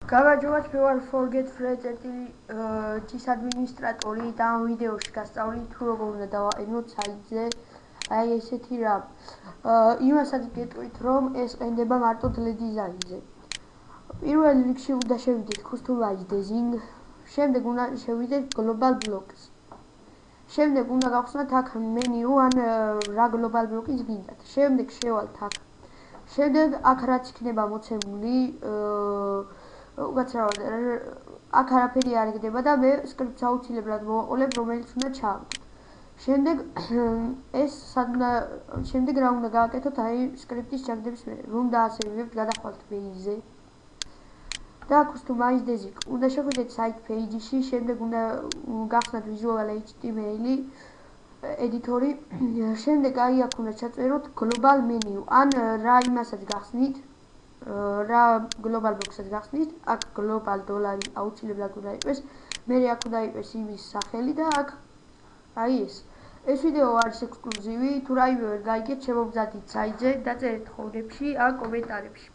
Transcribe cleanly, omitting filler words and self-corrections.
გაგაჯობათ მე ვარ forget fred.tis ადმინისტრატორი და ამ ვიდეოში გასწავლით თუ როგორ უნდა დავაყენოთ საიტზე აი ესეთი რამ. იმასაც გეტყვით რომ ეს ყენდება მარტო დიზაინზე. პირველ რიგში უნდა შევიდეთ customizing, შემდეგ უნდა შევიდეთ global blocks. შემდეგ უნდა გავხსნათ აქ მენიუ ან რა global block-ის გინდათ. შემდეგ შევალთ აქ. შემდეგ აქ რაც იქნება მოცემული უკაცრავად აქ არაფერი არ იქნება და მე სკრიპტს აუცილებლად მოვაყოლებ, რომელიც უნდა ჩააგდოთ. შემდეგ რა უნდა გააკეთოთ აი სკრიპტის ჩაგდების მერე. რომ დაასერვირებთ გადახვალთ ბეიზზე და customize basic. უნდა შეხვიდეთ site page-ში, შემდეგ უნდა გახსნათ visual html ედიტორი, შემდეგ აი აქ უნდა ჩაწეროთ global menu ან რა იმასაც გახსნით, რა global box-ს გახსნით, აქ global $, აუცილებლად უნდა იყოს, მერე აქ უნდა იყოს იმის სახელი და აქ აი ეს. ეს ვიდეო არის ექსკლუზივი, თუ რაიმე ვერ გაიგეთ, შემოგზადით საიტზე, დაწერეთ ხოვნებში ან კომენტარებში.